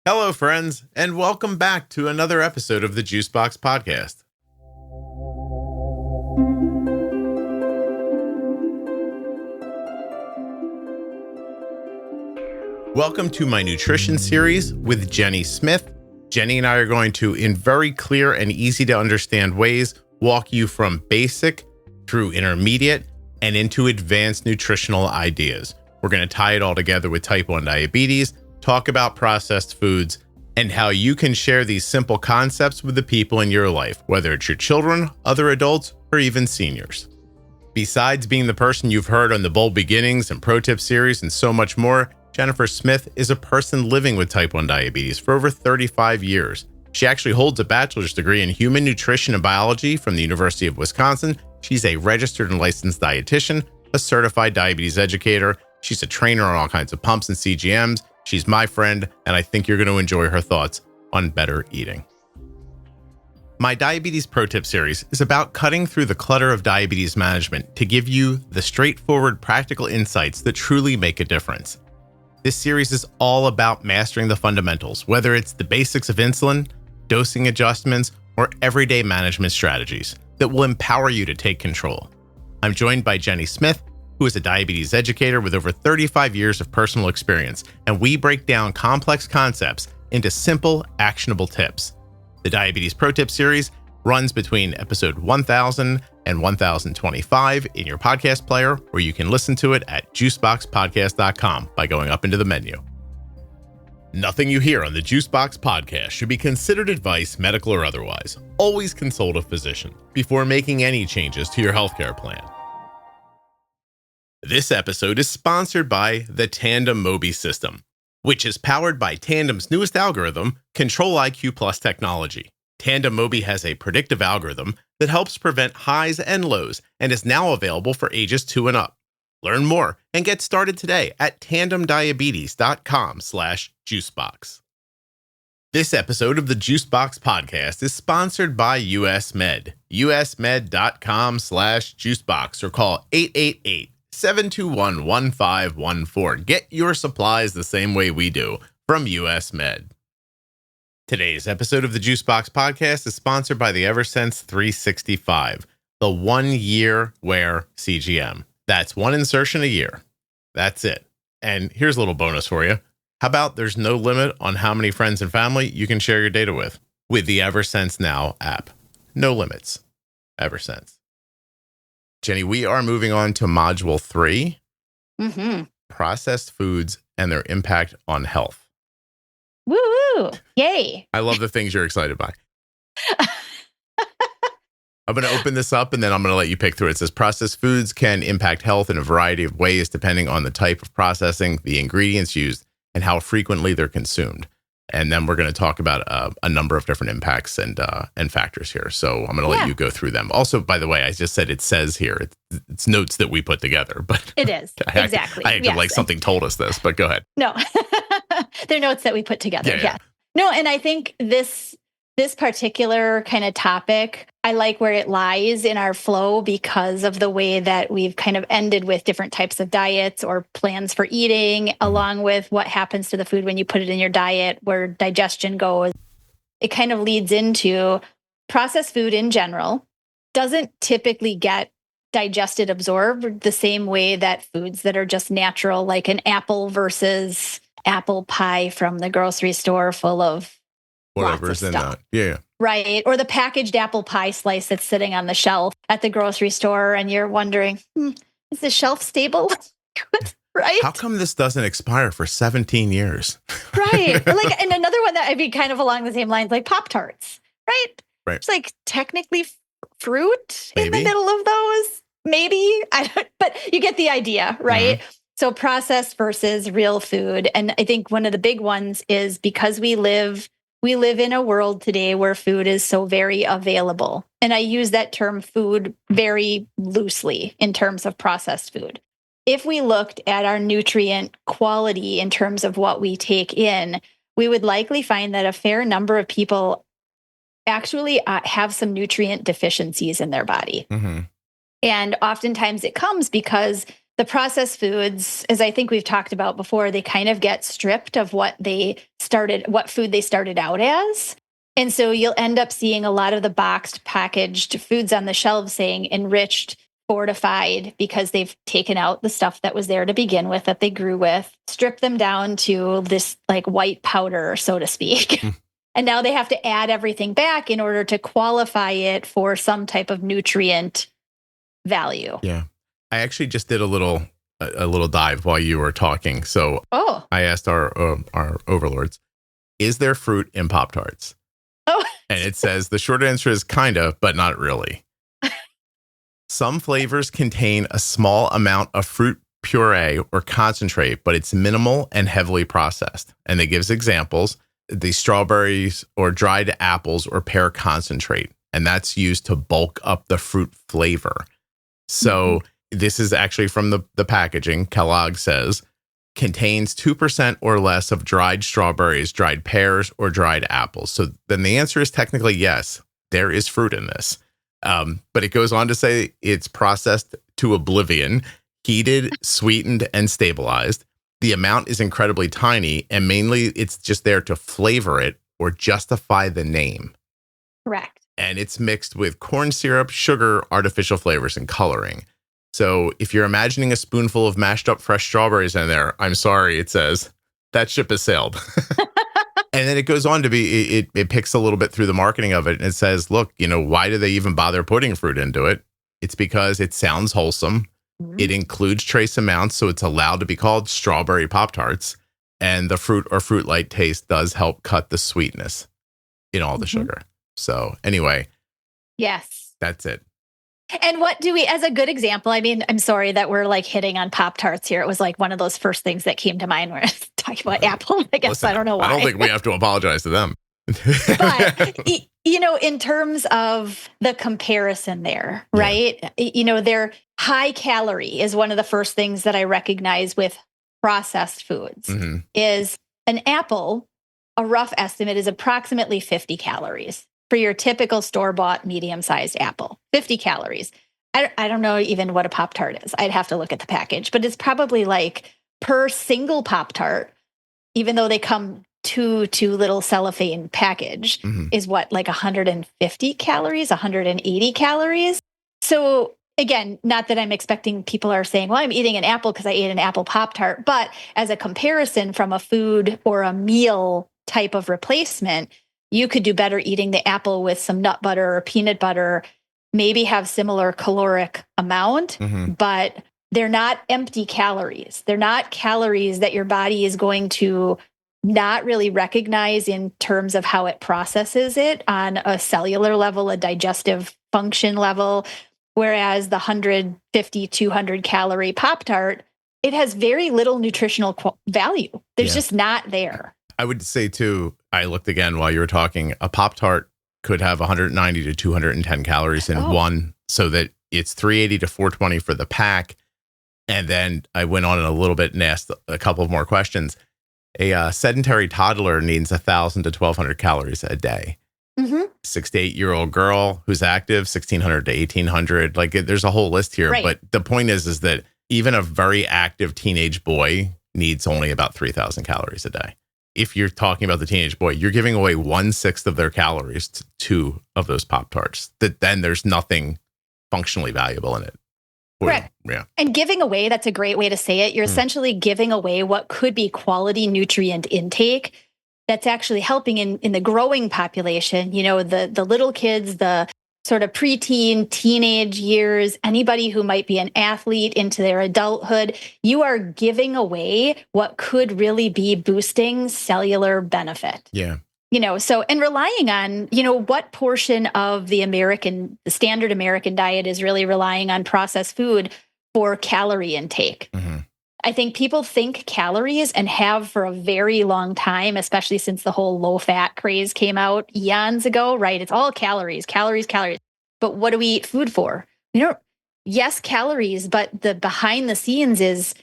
Hello, friends, and welcome back to another episode of the Juicebox Podcast. Welcome to my nutrition series with Jenny Smith. Jenny and I are going to, in very clear and easy to understand ways, walk you from basic through intermediate and into advanced nutritional ideas. We're going to tie it all together with type 1 diabetes, talk about processed foods, and how you can share these simple concepts with the people in your life, whether it's your children, other adults, or even seniors. Besides being the person you've heard on the Bold Beginnings and Pro Tip series and so much more, Jennifer Smith is a person living with type 1 diabetes for over 35 years. She actually holds a bachelor's degree in human nutrition and biology from the University of Wisconsin. She's a registered and licensed dietitian, a certified diabetes educator. She's a trainer on all kinds of pumps and CGMs. She's my friend, and I think you're going to enjoy her thoughts on better eating. My Diabetes Pro Tip series is about cutting through the clutter of diabetes management to give you the straightforward, practical insights that truly make a difference. This series is all about mastering the fundamentals, whether it's the basics of insulin, dosing adjustments, or everyday management strategies that will empower you to take control. I'm joined by Jenny Smith, who is a diabetes educator with over 35 years of personal experience, and we break down complex concepts into simple, actionable tips. The Diabetes Pro Tip series runs between episode 1000 and 1025 in your podcast player, or you can listen to it at juiceboxpodcast.com by going up into the menu. Nothing you hear on the Juicebox Podcast should be considered advice, medical or otherwise. Always consult a physician before making any changes to your healthcare plan. This episode is sponsored by the Tandem Mobi system, which is powered by Tandem's newest algorithm, Control-IQ Plus technology. Tandem Mobi has a predictive algorithm that helps prevent highs and lows and is now available for ages 2 and up. Learn more and get started today at tandemdiabetes.com/juicebox. This episode of the Juicebox Podcast is sponsored by US Med. usmed.com/juicebox or call 888-721-1514. Get your supplies the same way we do from US Med. Today's episode of the Juicebox Podcast is sponsored by the Eversense 365, the 1-year wear CGM. That's one insertion a year. That's it. And here's a little bonus for you. How about there's no limit on how many friends and family you can share your data with the Eversense Now app. No limits. Eversense. Jenny, we are moving on to module 3, processed foods and their impact on health. Woo! Yay! I love the things you're excited by. I'm going to open this up and then I'm going to let you pick through it. It says processed foods can impact health in a variety of ways depending on the type of processing, the ingredients used, and how frequently they're consumed. And then we're going to talk about a number of different impacts and factors here. So I'm going to let you go through them. Also, by the way, I just said it says here, it's notes that we put together, but it is. Exactly. I acted like something told us this, but go ahead. No, they're notes that we put together. Yeah. No, and I think this particular kind of topic, I like where it lies in our flow because of the way that we've kind of ended with different types of diets or plans for eating, along with what happens to the food when you put it in your diet, where digestion goes. It kind of leads into processed food in general doesn't typically get digested, absorbed the same way that foods that are just natural, like an apple versus apple pie from the grocery store full of whatever's in that. Yeah. Right. Or the packaged apple pie slice that's sitting on the shelf at the grocery store. And you're wondering, is the shelf stable? Right. How come this doesn't expire for 17 years? Right. And another one that I'd be kind of along the same lines, like Pop-Tarts. Right. It's like technically fruit in the middle of those. Maybe. But you get the idea. Right. Mm-hmm. So processed versus real food. And I think one of the big ones is because we live in a world today where food is so very available. And I use that term food very loosely in terms of processed food. If we looked at our nutrient quality in terms of what we take in, we would likely find that a fair number of people actually have some nutrient deficiencies in their body. Mm-hmm. And oftentimes it comes because the processed foods, as I think we've talked about before, they kind of get stripped of what food they started out as. And so you'll end up seeing a lot of the boxed, packaged foods on the shelves saying enriched, fortified, because they've taken out the stuff that was there to begin with, that they grew with, stripped them down to this like white powder, so to speak. And now they have to add everything back in order to qualify it for some type of nutrient value. Yeah. I actually just did a little dive while you were talking. So I asked our overlords, is there fruit in Pop-Tarts? Oh. And it says the short answer is kind of, but not really. Some flavors contain a small amount of fruit puree or concentrate, but it's minimal and heavily processed. And they gives examples, the strawberries or dried apples or pear concentrate. And that's used to bulk up the fruit flavor. So this is actually from the packaging. Kellogg says contains 2% or less of dried strawberries, dried pears, or dried apples. So then the answer is technically yes, there is fruit in this. But it goes on to say it's processed to oblivion, heated, sweetened, and stabilized. The amount is incredibly tiny, and mainly it's just there to flavor it or justify the name. Correct. And it's mixed with corn syrup, sugar, artificial flavors, and coloring. So if you're imagining a spoonful of mashed up fresh strawberries in there, I'm sorry, it says that ship has sailed. And then it goes on to be, it picks a little bit through the marketing of it. And it says, look, why do they even bother putting fruit into it? It's because it sounds wholesome. Mm-hmm. It includes trace amounts, so it's allowed to be called strawberry Pop-Tarts. And the fruit or fruit-like taste does help cut the sweetness in all the sugar. So anyway. Yes. That's it. And what do we, as a good example, I mean, I'm sorry that we're like hitting on Pop-Tarts here. It was like one of those first things that came to mind when I was talking about Apple. I guess I don't know why. I don't think we have to apologize to them. But, in terms of the comparison there, right? They're high calorie is one of the first things that I recognize with processed foods is an apple. A rough estimate is approximately 50 calories. For your typical store-bought medium-sized apple, 50 calories. I don't know even what a Pop-Tart is. I'd have to look at the package, but it's probably like per single Pop-Tart, even though they come two little cellophane package, is what, like 150 calories, 180 calories. So again, not that I'm expecting people are saying, well, I'm eating an apple because I ate an apple Pop-Tart, but as a comparison from a food or a meal type of replacement, you could do better eating the apple with some nut butter or peanut butter, maybe have similar caloric amount, but they're not empty calories. They're not calories that your body is going to not really recognize in terms of how it processes it on a cellular level, a digestive function level. Whereas the 150, 200 calorie Pop-Tart, it has very little nutritional value. There's just not there. I would say, too, I looked again while you were talking, a Pop-Tart could have 190 to 210 calories in one, so that it's 380 to 420 for the pack. And then I went on in a little bit and asked a couple of more questions. A sedentary toddler needs 1,000 to 1,200 calories a day. 6 to 8-year-old girl who's active, 1,600 to 1,800. Like, there's a whole list here. Right. But the point is that even a very active teenage boy needs only about 3,000 calories a day. If you're talking about the teenage boy, you're giving away 1/6 of their calories to 2 of those Pop-Tarts. That then there's nothing functionally valuable in it. Correct. Yeah. And giving away, that's a great way to say it. You're essentially giving away what could be quality nutrient intake that's actually helping in the growing population. The little kids, the sort of preteen, teenage years, anybody who might be an athlete into their adulthood, you are giving away what could really be boosting cellular benefit. Yeah. And relying on, what portion of the standard American diet is really relying on processed food for calorie intake. I think people think calories and have for a very long time, especially since the whole low fat craze came out eons ago, right? It's all calories. But what do we eat food for? Yes, calories, but the behind the scenes is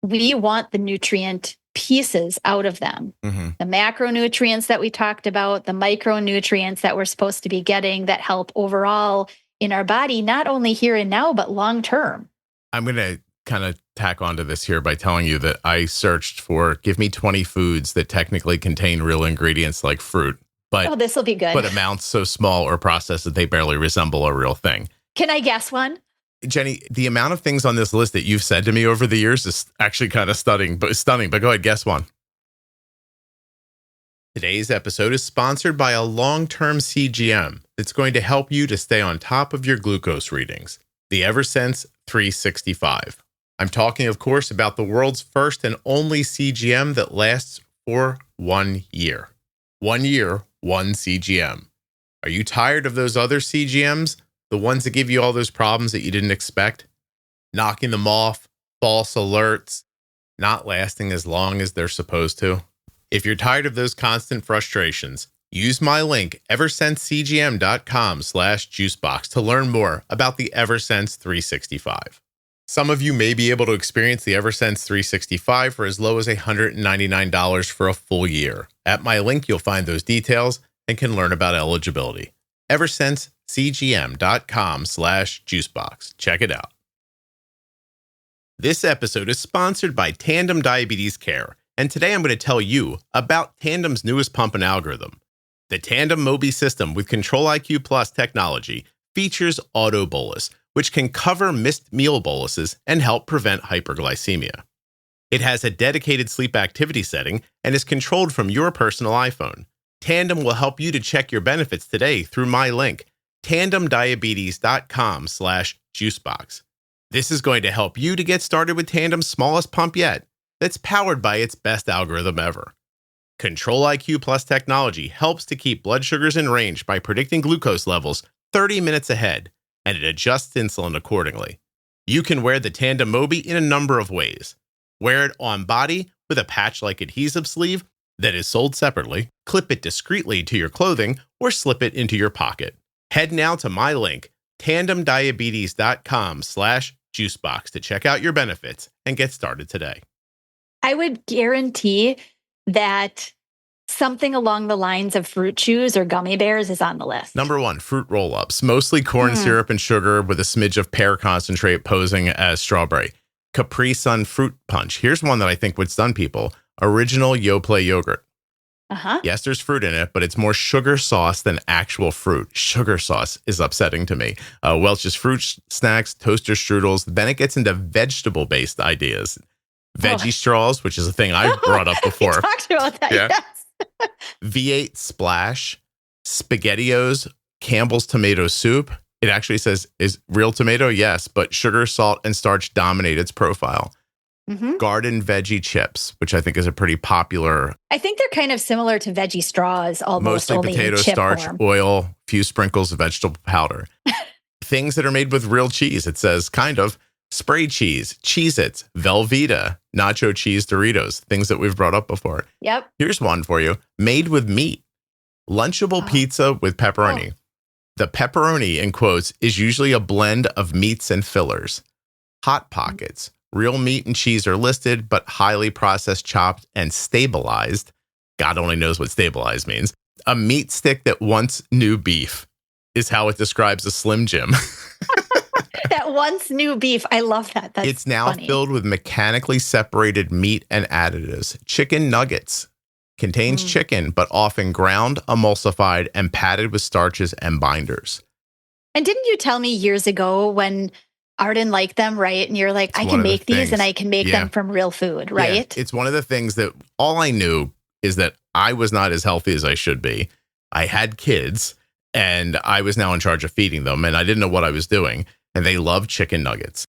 we want the nutrient pieces out of them. The macronutrients that we talked about, the micronutrients that we're supposed to be getting that help overall in our body, not only here and now, but long term. I'm going to kind of tack onto this here by telling you that I searched for give me 20 foods that technically contain real ingredients like fruit, but this will be good. But amounts so small or processed that they barely resemble a real thing. Can I guess one? Jenny, the amount of things on this list that you've said to me over the years is actually kind of stunning. But go ahead, guess one. Today's episode is sponsored by a long-term CGM that's going to help you to stay on top of your glucose readings, the Eversense 365. I'm talking, of course, about the world's first and only CGM that lasts for 1 year. 1 year, one CGM. Are you tired of those other CGMs? The ones that give you all those problems that you didn't expect? Knocking them off, false alerts, not lasting as long as they're supposed to? If you're tired of those constant frustrations, use my link, eversensecgm.com/juicebox to learn more about the Eversense 365. Some of you may be able to experience the Eversense 365 for as low as $199 for a full year. At my link, you'll find those details and can learn about eligibility. eversensecgm.com/juicebox. Check it out. This episode is sponsored by Tandem Diabetes Care, and today I'm going to tell you about Tandem's newest pump and algorithm. The Tandem Mobi system with Control-IQ Plus technology features Auto Bolus, which can cover missed meal boluses and help prevent hyperglycemia. It has a dedicated sleep activity setting and is controlled from your personal iPhone. Tandem will help you to check your benefits today through my link, tandemdiabetes.com/juicebox. This is going to help you to get started with Tandem's smallest pump yet, that's powered by its best algorithm ever. Control-IQ Plus technology helps to keep blood sugars in range by predicting glucose levels 30 minutes ahead, and it adjusts insulin accordingly. You can wear the Tandem Mobi in a number of ways. Wear it on body with a patch-like adhesive sleeve that is sold separately, clip it discreetly to your clothing, or slip it into your pocket. Head now to my link, tandemdiabetes.com/juicebox to check out your benefits and get started today. I would guarantee that something along the lines of fruit chews or gummy bears is on the list. Number 1, fruit roll-ups, mostly corn syrup and sugar with a smidge of pear concentrate posing as strawberry. Capri Sun fruit punch. Here's one that I think would stun people. Original Yoplait yogurt. Yes, there's fruit in it, but it's more sugar sauce than actual fruit. Sugar sauce is upsetting to me. Welch's fruit snacks, toaster strudels. Then it gets into vegetable-based ideas. Veggie straws, which is a thing I've brought up before. We talked about that, yes. V8 Splash, SpaghettiOs, Campbell's tomato soup. It actually says, is real tomato? Yes, but sugar, salt, and starch dominate its profile. Garden veggie chips, which I think is a pretty popular. I think they're kind of similar to veggie straws, almost. Mostly potato starch, form. Oil, few sprinkles of vegetable powder. Things that are made with real cheese. It says kind of. Spray cheese, Cheez-Its, Velveeta, nacho cheese Doritos, things that we've brought up before. Yep. Here's one for you. Made with meat. Lunchable pizza with pepperoni. The pepperoni, in quotes, is usually a blend of meats and fillers. Hot Pockets. Real meat and cheese are listed, but highly processed, chopped, and stabilized. God only knows what stabilized means. A meat stick that once knew beef is how it describes a Slim Jim. That once knew beef. I love that. It's now funny. Filled with mechanically separated meat and additives. Chicken nuggets. Contains chicken, but often ground, emulsified, and padded with starches and binders. And didn't you tell me years ago when Arden liked them, right? And you're like, I can make these and I can make them from real food, right? Yeah. It's one of the things that all I knew is that I was not as healthy as I should be. I had kids and I was now in charge of feeding them and I didn't know what I was doing. And they love chicken nuggets.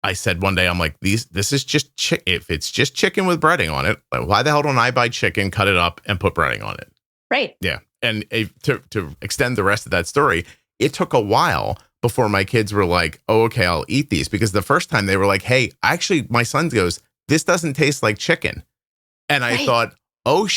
I said one day, I'm like, this is just if it's just chicken with breading on it, like, why the hell don't I buy chicken, cut it up, and put breading on it? Right. Yeah. And to extend the rest of that story, it took a while before my kids were like, oh, okay, I'll eat these. Because the first time they were like, hey, actually, my son goes, this doesn't taste like chicken. And I thought, oh,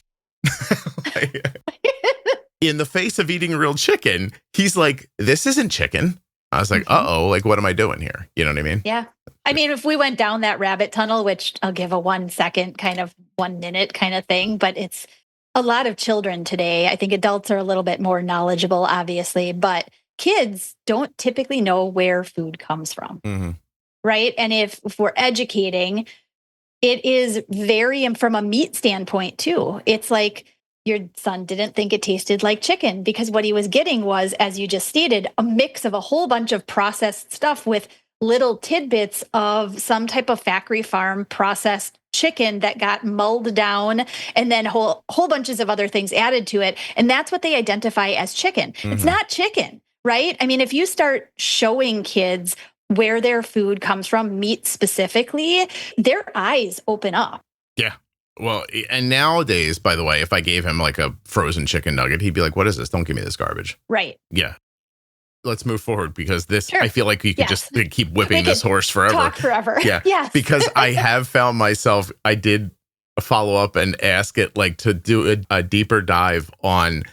in the face of eating real chicken, he's like, this isn't chicken. I was like, uh-oh, like, what am I doing here? You know what I mean? Yeah. I mean, if we went down that rabbit tunnel, which I'll give a 1 second, kind of 1 minute kind of thing, but it's a lot of children today. I think adults are a little bit more knowledgeable, obviously, but kids don't typically know where food comes from. right? And if we're educating, it is very, from a meat standpoint too, it's like your son didn't think it tasted like chicken because what he was getting was, as you just stated, a mix of a whole bunch of processed stuff with little tidbits of some type of factory farm processed chicken that got mulled down and then whole bunches of other things added to it. And that's what they identify as chicken. Mm-hmm. It's not chicken, right? I mean, if you start showing kids where their food comes from, meat specifically, their eyes open up. Yeah. Well, and nowadays, by the way, if I gave him like a frozen chicken nugget, he'd be like, what is this? Don't give me this garbage. Right. Yeah. Let's move forward because this, sure. I feel like you could just keep whipping this horse forever. Talk forever. Yeah. Yes. Because I have found myself, I did follow up and ask it like to do a deeper dive on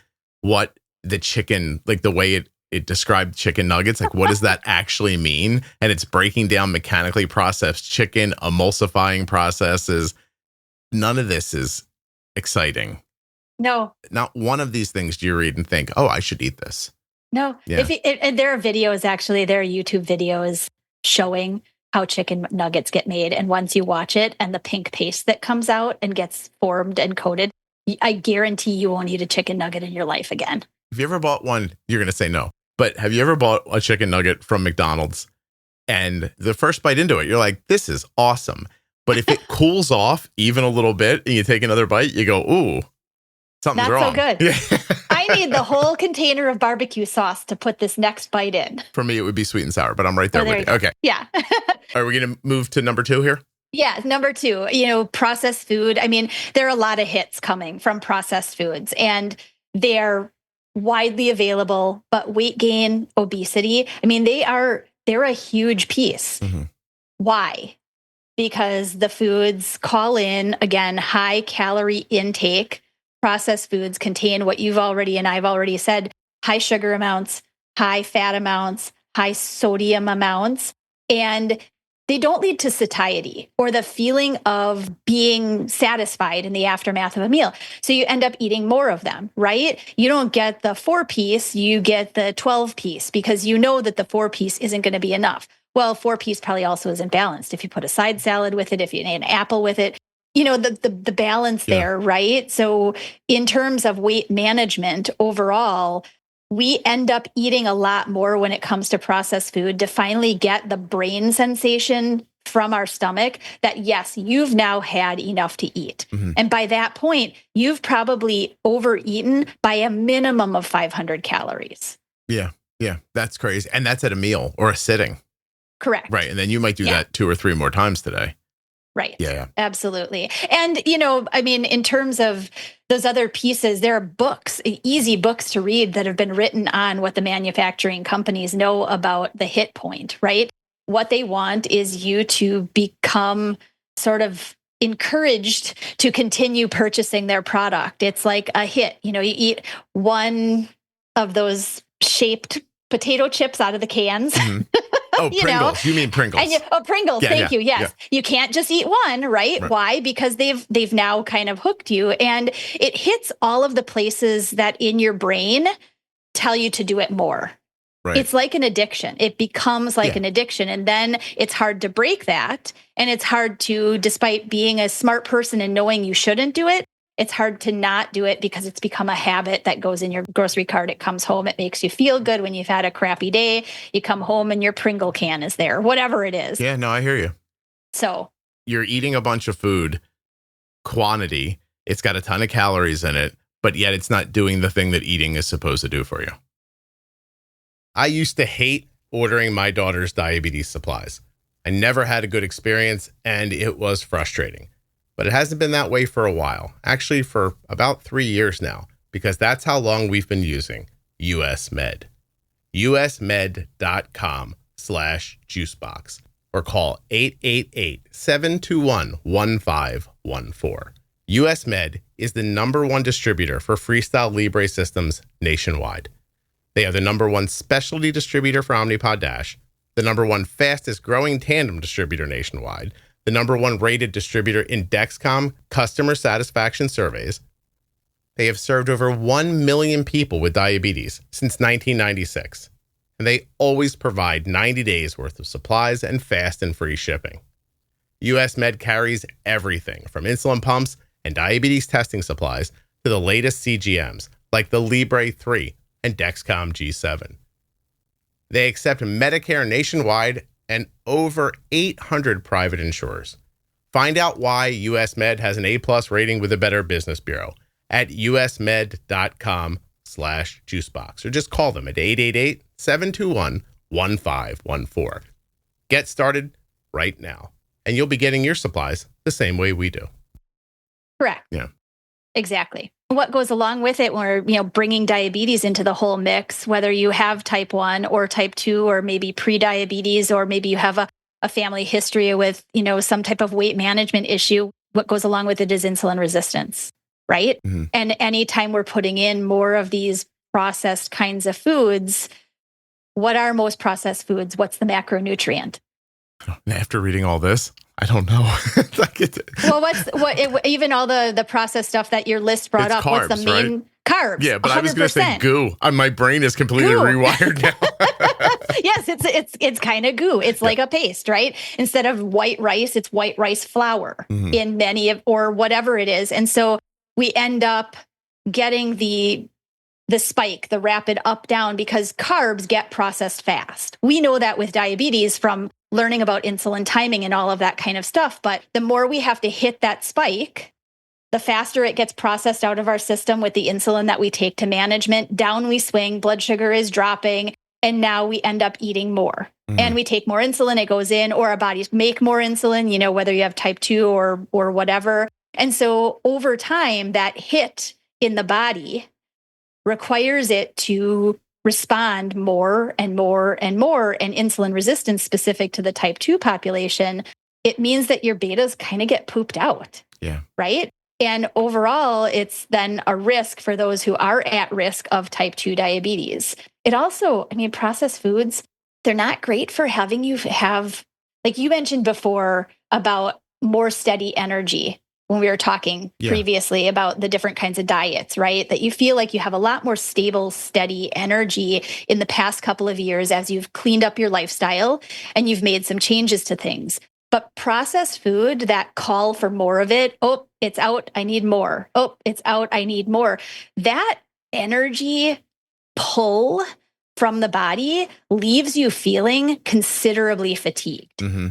what the chicken, like the way it described chicken nuggets, like what does that actually mean? And it's breaking down mechanically processed chicken, emulsifying processes. None of this is exciting. No. Not one of these things do you read and think, oh, I should eat this. No. Yeah. And there are videos, actually, there are YouTube videos showing how chicken nuggets get made. And once you watch it and the pink paste that comes out and gets formed and coated, I guarantee you won't eat a chicken nugget in your life again. Have you ever bought one? You're going to say no. But have you ever bought a chicken nugget from McDonald's and the first bite into it, you're like, this is awesome. But if it cools off even a little bit and you take another bite, you go, ooh, something's wrong. Not so good. Yeah. I need the whole container of barbecue sauce to put this next bite in. For me, it would be sweet and sour, but I'm right there with you. Okay. Yeah. Are we going to move to number 2 here? Yeah. Number 2, processed food. I mean, there are a lot of hits coming from processed foods and they're widely available, but weight gain, obesity, I mean, they're a huge piece. Mm-hmm. Why? Because the foods call in, again, high calorie intake. Processed foods contain what you've already and I've already said, high sugar amounts, high fat amounts, high sodium amounts, and they don't lead to satiety or the feeling of being satisfied in the aftermath of a meal. So you end up eating more of them, right? You don't get the 4-piece, you get the 12-piece because you know that the 4-piece isn't going to be enough. Well, 4-piece probably also isn't balanced. If you put a side salad with it, if you eat an apple with it, the balance there, right? So in terms of weight management overall, we end up eating a lot more when it comes to processed food to finally get the brain sensation from our stomach that, yes, you've now had enough to eat. Mm-hmm. And by that point, you've probably overeaten by a minimum of 500 calories. Yeah. Yeah. That's crazy. And that's at a meal or a sitting. Correct. Right. And then you might do that 2 or 3 more times today. Right. Yeah. Absolutely. And, I mean, in terms of those other pieces, there are books, easy books to read that have been written on what the manufacturing companies know about the hit point, right? What they want is you to become sort of encouraged to continue purchasing their product. It's like a hit. You eat one of those shaped potato chips out of the cans. Mm-hmm. Oh, Pringles. You mean Pringles. Pringles. Yeah, thank you. Yes. Yeah. You can't just eat one, right? Why? Because they've now kind of hooked you and it hits all of the places that in your brain tell you to do it more. Right. It's like an addiction. It becomes like an addiction. And then it's hard to break that. And it's hard to, despite being a smart person and knowing you shouldn't do it, it's hard to not do it because it's become a habit that goes in your grocery cart. It comes home. It makes you feel good when you've had a crappy day. You come home and your Pringle can is there, whatever it is. Yeah, no, I hear you. So you're eating a bunch of food, quantity. It's got a ton of calories in it, but yet it's not doing the thing that eating is supposed to do for you. I used to hate ordering my daughter's diabetes supplies. I never had a good experience and it was frustrating. But it hasn't been that way for a while, actually for about 3 years now, because that's how long we've been using US Med. usmed.com/juicebox or call 888-721-1514. US Med is the #1 distributor for Freestyle Libre systems nationwide. They are the #1 specialty distributor for Omnipod DASH, the #1 fastest growing Tandem distributor nationwide, the #1 rated distributor in Dexcom customer satisfaction surveys. They have served over 1 million people with diabetes since 1996. and they always provide 90 days worth of supplies and fast and free shipping. US Med carries everything from insulin pumps and diabetes testing supplies to the latest CGMs like the Libre 3 and Dexcom G7. They accept Medicare nationwide and over 800 private insurers. Find out why US Med has an A+ rating with the Better Business Bureau at usmed.com/juicebox, or just call them at 888-721-1514. Get started right now, and you'll be getting your supplies the same way we do. Correct. Yeah. Exactly. What goes along with it when we're, bringing diabetes into the whole mix, whether you have type 1 or type 2, or maybe pre-diabetes, or maybe you have a family history with, some type of weight management issue, what goes along with it is insulin resistance, right? Mm-hmm. And anytime we're putting in more of these processed kinds of foods, what are most processed foods? What's the macronutrient? After reading all this, I don't know. Well, even all the processed stuff that your list brought up, carbs, what's the main right? Carbs? Yeah, but 100%. I was going to say goo. My brain is completely rewired now. Yes, it's kind of goo. It's like a paste, right? Instead of white rice, it's white rice flour in many of, or whatever it is. And so we end up getting the spike, the rapid up down, because carbs get processed fast. We know that with diabetes from learning about insulin timing and all of that kind of stuff. But the more we have to hit that spike, the faster it gets processed out of our system with the insulin that we take to management. Down we swing, blood sugar is dropping, and now we end up eating more. And we take more insulin, it goes in, or our bodies make more insulin, whether you have type 2 or whatever. And so over time, that hit in the body requires it to respond more and more and more. And insulin resistance specific to the type 2 population, it means that your betas kind of get pooped out. Yeah. Right? And overall, it's then a risk for those who are at risk of type 2 diabetes. It also, processed foods, they're not great for having you have, like you mentioned before, about more steady energy when we were talking previously about the different kinds of diets, right? That you feel like you have a lot more stable, steady energy in the past couple of years as you've cleaned up your lifestyle and you've made some changes to things. But processed food that call for more of it, oh, it's out, I need more. Oh, it's out, I need more. That energy pull from the body leaves you feeling considerably fatigued. Mm-hmm.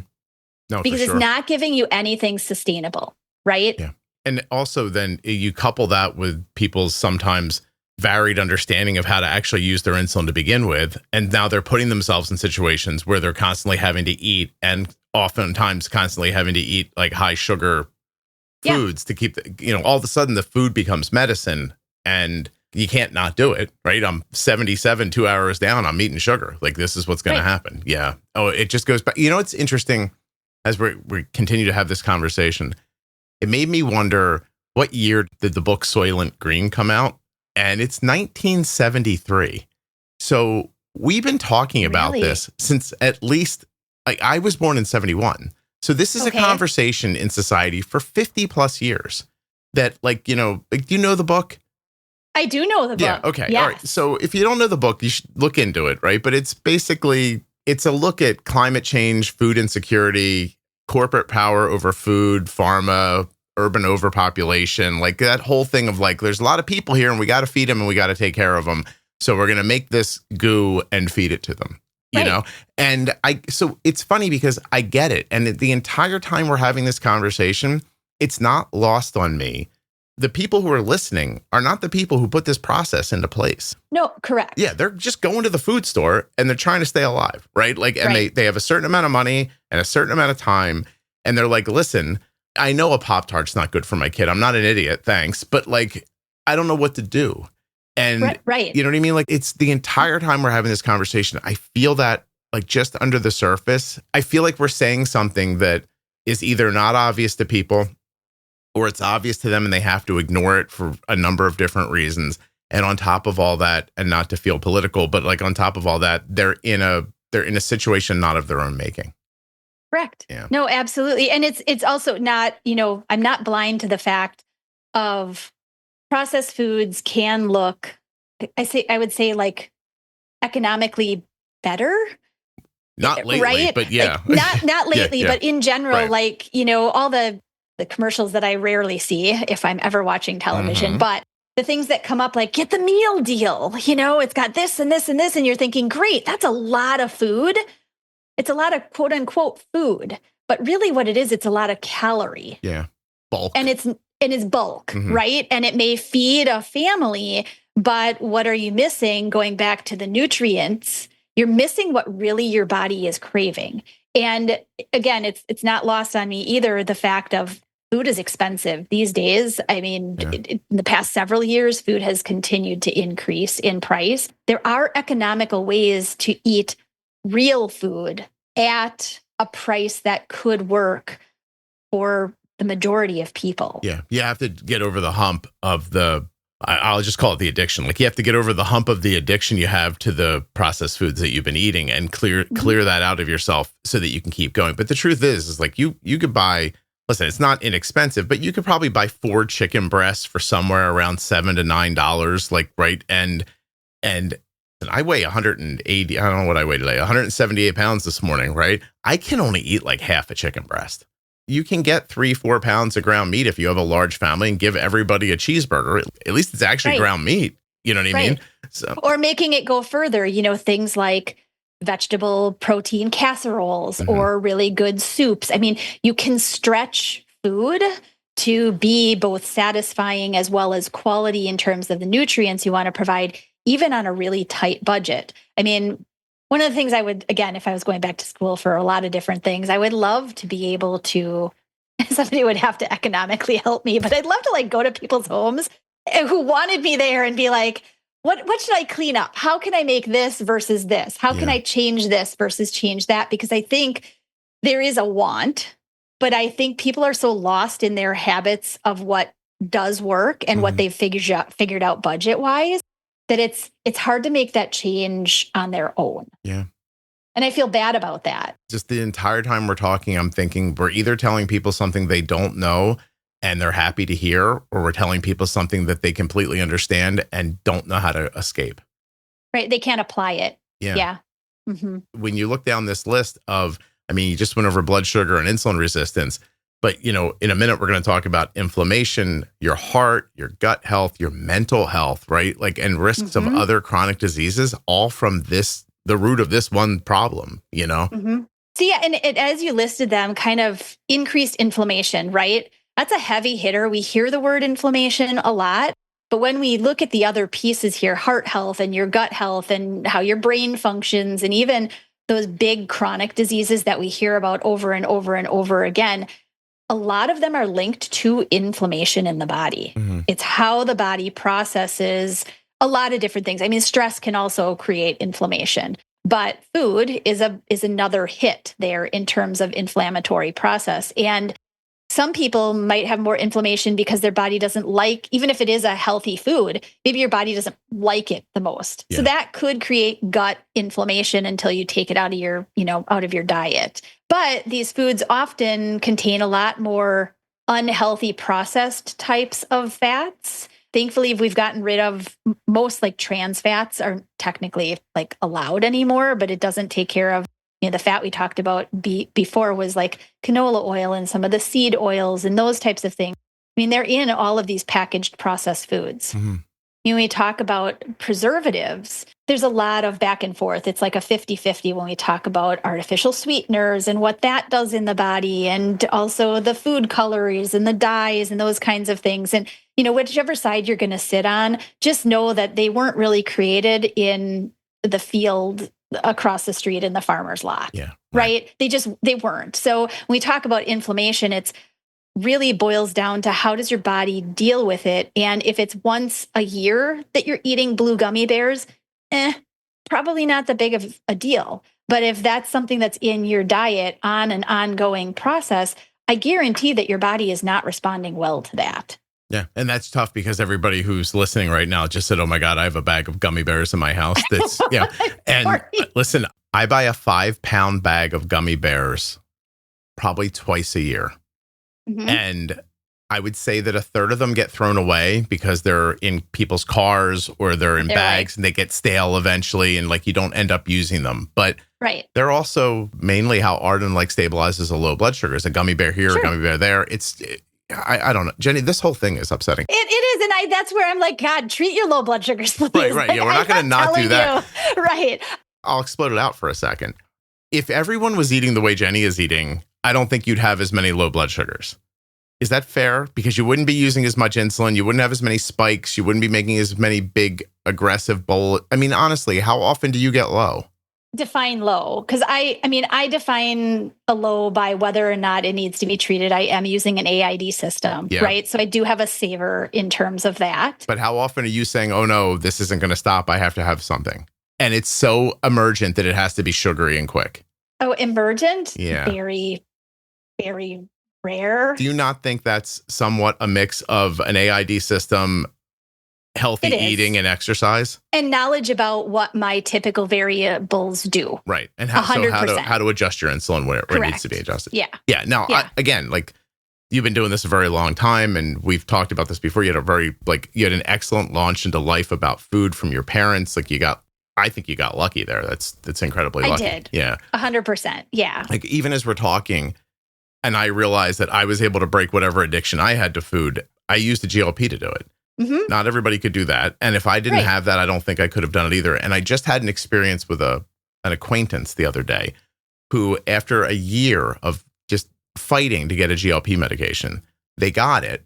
No, because it's not giving you anything sustainable. Right? Yeah. And also then you couple that with people's sometimes varied understanding of how to actually use their insulin to begin with. And now they're putting themselves in situations where they're constantly having to eat, and oftentimes constantly having to eat like high sugar foods to keep, all of a sudden the food becomes medicine and you can't not do it. Right. I'm 77, 2 hours down. I'm eating sugar. Like, this is what's going to happen. Yeah. Oh, it just goes back. It's interesting as we continue to have this conversation. It made me wonder, what year did the book Soylent Green come out? And it's 1973. So we've been talking about this since at least, I was born in 71. So this is a conversation in society for 50 plus years that do you know the book? I do know the book. Yeah. Okay. Yes. All right. So if you don't know the book, you should look into it. Right. But it's basically, it's a look at climate change, food insecurity, corporate power over food, pharma, urban overpopulation, like that whole thing of there's a lot of people here and we got to feed them and we got to take care of them. So we're going to make this goo and feed it to them, you know? And so it's funny because I get it. And the entire time we're having this conversation, it's not lost on me. The people who are listening are not the people who put this process into place. No, correct. Yeah. They're just going to the food store and they're trying to stay alive. Right. They have a certain amount of money and a certain amount of time. And they're like, listen, I know a Pop-Tart's not good for my kid. I'm not an idiot. Thanks. But I don't know what to do. And right. You know what I mean? It's the entire time we're having this conversation, I feel that just under the surface, I feel like we're saying something that is either not obvious to people or it's obvious to them and they have to ignore it for a number of different reasons. And on top of all that, and not to feel political, but on top of all that, they're in a situation not of their own making. Correct. Yeah. No, absolutely. And it's also not, I'm not blind to the fact of processed foods can look, I would say economically better. Not lately, right? but yeah. Like, not lately, yeah. But in general, right. like, all the commercials that I rarely see if I'm ever watching television, but the things that come up, like, get the meal deal, it's got this and this and this. And you're thinking, great, that's a lot of food. It's a lot of quote unquote food, but really what it is, it's a lot of calorie. Yeah. Bulk. And it's bulk, right? And it may feed a family, but what are you missing? Going back to the nutrients, you're missing what really your body is craving. And again, it's not lost on me either, the fact of food is expensive these days. I mean, in the past several years, food has continued to increase in price. There are economical ways to eat real food at a price that could work for the majority of people. Yeah. You have to get over the hump of I'll just call it the addiction. Like, you have to get over the hump of the addiction you have to the processed foods that you've been eating and clear that out of yourself so that you can keep going. But the truth is like you could buy, listen, it's not inexpensive, but you could probably buy 4 chicken breasts for somewhere around $7 to $9, like, right. And I weigh 180, I don't know what I weigh today, 178 pounds this morning, right? I can only eat like half a chicken breast. You can get 3-4 pounds of ground meat if you have a large family and give everybody a cheeseburger. At least it's actually ground meat. You know what I mean? So, or making it go further, things like vegetable protein casseroles or really good soups. I mean, you can stretch food to be both satisfying as well as quality in terms of the nutrients you want to provide, even on a really tight budget. I mean, one of the things I would, again, if I was going back to school for a lot of different things, I would love to be able to, somebody would have to economically help me, but I'd love to like go to people's homes who wanted me there and be like, what should I clean up? How can I make this versus this? How can I change this versus change that? Because I think there is a want, but I think people are so lost in their habits of what does work and what they've figured out budget wise, that it's hard to make that change on their own. Yeah. And I feel bad about that. Just the entire time we're talking, I'm thinking we're either telling people something they don't know and they're happy to hear, or we're telling people something that they completely understand and don't know how to escape. Right. They can't apply it. Yeah. When you look down this list of, I mean, you just went over blood sugar and insulin resistance. But, in a minute, we're going to talk about inflammation, your heart, your gut health, your mental health, right? Like, and risks of other chronic diseases, all from the root of this one problem, So yeah, and as you listed them, kind of increased inflammation, right? That's a heavy hitter. We hear the word inflammation a lot, but when we look at the other pieces here, heart health and your gut health and how your brain functions, and even those big chronic diseases that we hear about over and over and over again, a lot of them are linked to inflammation in the body. It's how the body processes a lot of different things. I mean, stress can also create inflammation, but food is another hit there in terms of inflammatory process. And some people might have more inflammation because their body doesn't like, even if it is a healthy food, maybe your body doesn't like it the most. Yeah. So that could create gut inflammation until you take it out of your diet. But these foods often contain a lot more unhealthy processed types of fats. Thankfully, we've gotten rid of most, like, trans fats aren't technically like allowed anymore, but it doesn't take care of, the fat we talked about before was like canola oil and some of the seed oils and those types of things. I mean, they're in all of these packaged processed foods. When we talk about preservatives, there's a lot of back and forth. It's like a 50-50 when we talk about artificial sweeteners and what that does in the body, and also the food colorings and the dyes and those kinds of things. And, whichever side you're going to sit on, just know that they weren't really created in the field across the street in the farmer's lot. Yeah. Right? They weren't. So when we talk about inflammation, it's really boils down to how does your body deal with it? And if it's once a year that you're eating blue gummy bears, probably not that big of a deal. But if that's something that's in your diet on an ongoing process, I guarantee that your body is not responding well to that. Yeah. And that's tough because everybody who's listening right now just said, oh my God, I have a bag of gummy bears in my house. That's, And listen, I buy a 5-pound bag of gummy bears probably twice a year. And I would say that a third of them get thrown away because they're in people's cars or they're in bags and they get stale eventually and like you don't end up using them. But they're also mainly how Arden like stabilizes a low blood sugar. It's a gummy bear here, a gummy bear there. I don't know. Jenny, this whole thing is upsetting. It is. And that's where I'm like, God, treat your low blood sugars, please. Right. Like, Yeah, we're not going to not do that. Right. I'll explode it out for a second. If everyone was eating the way Jenny is eating, I don't think you'd have as many low blood sugars. Is that fair? Because you wouldn't be using as much insulin. You wouldn't have as many spikes. You wouldn't be making as many big, aggressive I mean, honestly, how often do you get low? Define low. Because I define a low by whether or not it needs to be treated. I am using an AID system, right? So I do have a saver in terms of that. But how often are you saying, oh no, this isn't going to stop. I have to have something. And it's so emergent that it has to be sugary and quick. Oh, emergent? Yeah. Very, very rare. Do you not think that's somewhat a mix of an AID system, healthy eating, and exercise? And knowledge about what my typical variables do. Right. And how to adjust your insulin where it needs to be adjusted. Yeah. Yeah. Now, again, like you've been doing this a very long time and we've talked about this before. You had an excellent launch into life about food from your parents. Like I think you got lucky there. That's incredibly lucky. I did. Yeah. 100%. Yeah. Like even as we're talking, and I realized that I was able to break whatever addiction I had to food, I used the GLP to do it. Mm-hmm. Not everybody could do that. And if I didn't have that, I don't think I could have done it either. And I just had an experience with an acquaintance the other day who, after a year of just fighting to get a GLP medication, they got it.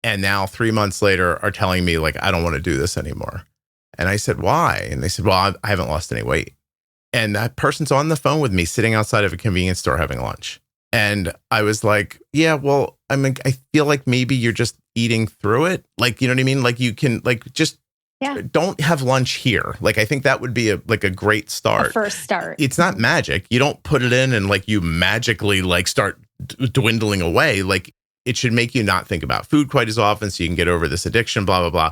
And now 3 months later are telling me like, I don't want to do this anymore. And I said, why? And they said, well, I haven't lost any weight. And that person's on the phone with me sitting outside of a convenience store having lunch. And I was like, yeah, well, I mean, I feel like maybe you're just eating through it. Like, you know what I mean? Like you can don't have lunch here. Like, I think that would be a great start. A first start. It's not magic. You don't put it in and like you magically like start dwindling away. Like it should make you not think about food quite as often so you can get over this addiction, blah, blah, blah.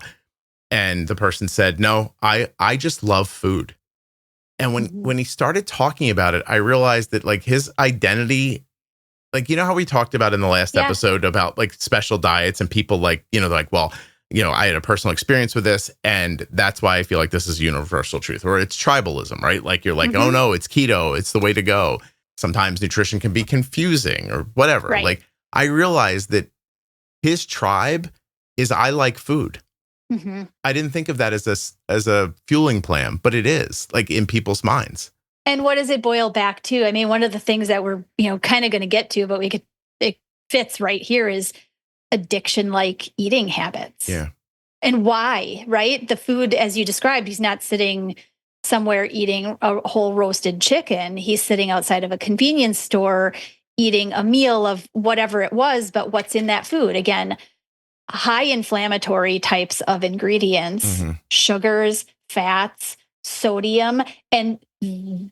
And the person said, no, I just love food. And when he started talking about it, I realized that like his identity, like, you know how we talked about in the last episode about like special diets and people like, you know, like, well, you know, I had a personal experience with this and that's why I feel like this is universal truth or it's tribalism, right? Like you're like, oh no, it's keto. It's the way to go. Sometimes nutrition can be confusing or whatever. Right. Like I realized that his tribe is I like food. Mm-hmm. I didn't think of that as a fueling plan, but it is like in people's minds. And what does it boil back to? I mean, one of the things that we're, you know, kind of going to get to, but it fits right here is addiction-like eating habits. Yeah. And why, right? The food, as you described, he's not sitting somewhere eating a whole roasted chicken. He's sitting outside of a convenience store eating a meal of whatever it was, but what's in that food? Again, high inflammatory types of ingredients, sugars, fats, sodium, and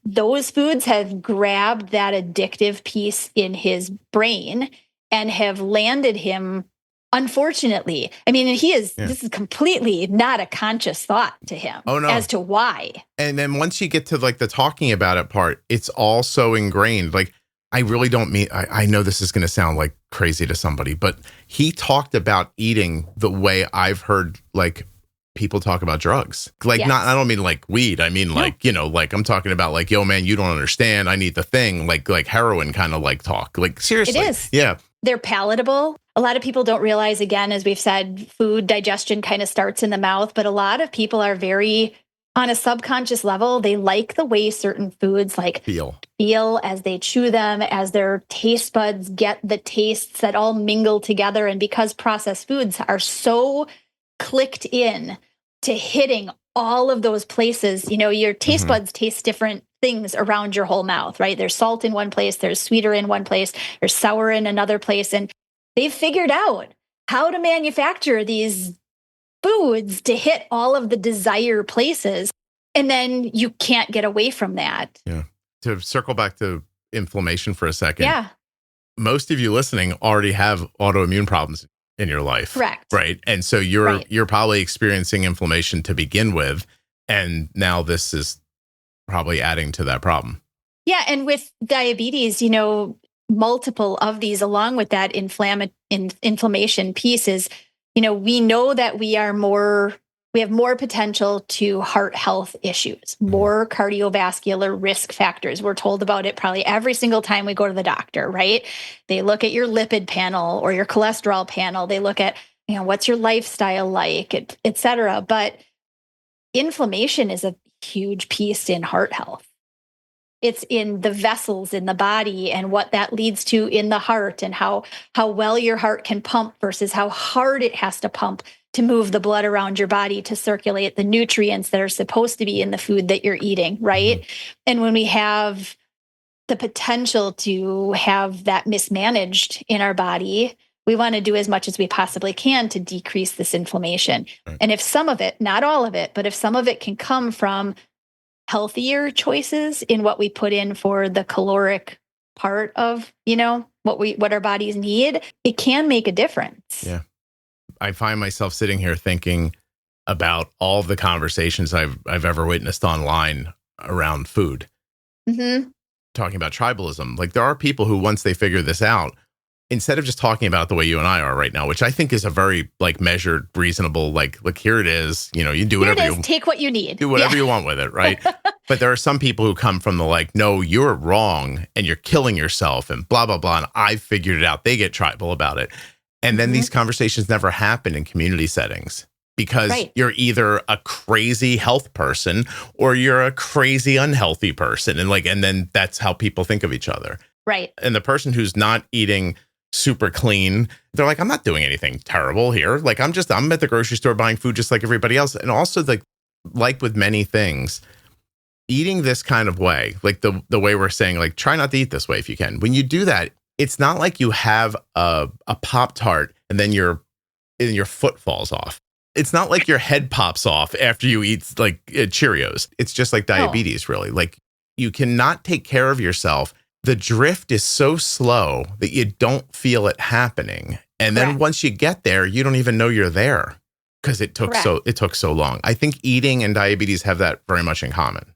those foods have grabbed that addictive piece in his brain and have landed him, unfortunately. I mean, this is completely not a conscious thought to him as to why. And then once you get to like the talking about it part, it's all so ingrained. Like, I really don't mean, I know this is going to sound like crazy to somebody, but he talked about eating the way I've heard like people talk about drugs. Like I don't mean like weed. I mean like, you know, like I'm talking about like, yo man, you don't understand. I need the thing, like heroin kind of like talk. Like seriously. It is. Yeah. They're palatable. A lot of people don't realize, again, as we've said, food digestion kind of starts in the mouth, but a lot of people are very, on a subconscious level, they like the way certain foods like feel as they chew them, as their taste buds get the tastes that all mingle together. And because processed foods are so clicked in to hitting all of those places, you know, your taste buds taste different things around your whole mouth, right? There's salt in one place, there's sweeter in one place, there's sour in another place. And they've figured out how to manufacture these foods to hit all of the desired places. And then you can't get away from that. Yeah. To circle back to inflammation for a second. Yeah. Most of you listening already have autoimmune problems in your life. Correct. Right. And so you're probably experiencing inflammation to begin with. And now this is probably adding to that problem. Yeah. And with diabetes, you know, multiple of these along with that inflammation piece is, we know that we have more potential to heart health issues, more cardiovascular risk factors. We're told about it probably every single time we go to the doctor, right? They look at your lipid panel or your cholesterol panel. They look at, what's your lifestyle like, et cetera. But inflammation is a huge piece in heart health. It's in the vessels in the body and what that leads to in the heart and how well your heart can pump versus how hard it has to pump to move the blood around your body to circulate the nutrients that are supposed to be in the food that you're eating, right? And when we have the potential to have that mismanaged in our body, we want to do as much as we possibly can to decrease this inflammation. Right. And if some of it, not all of it, but if some of it can come from healthier choices in what we put in for the caloric part of, what our bodies need, it can make a difference. Yeah. I find myself sitting here thinking about all the conversations I've ever witnessed online around food. Talking about tribalism. Like, there are people who, once they figure this out, instead of just talking about the way you and I are right now, which I think is a very measured, reasonable, look, here it is, you do whatever you take what you need. Do whatever you want with it, right? But there are some people who come from the no, you're wrong and you're killing yourself and blah, blah, blah. And I figured it out. They get tribal about it. And then these conversations never happen in community settings because you're either a crazy health person or you're a crazy unhealthy person. And then that's how people think of each other. Right. And the person who's not eating super clean, they're like, I'm not doing anything terrible here. I'm at the grocery store buying food just like everybody else. And also like with many things, eating this kind of way, like the way we're saying, try not to eat this way if you can. When you do that, it's not like you have a Pop-Tart and then your foot falls off. It's not like your head pops off after you eat Cheerios. It's just like diabetes, really. You cannot take care of yourself. The drift is so slow that you don't feel it happening. And then once you get there, you don't even know you're there because it took so long. I think eating and diabetes have that very much in common.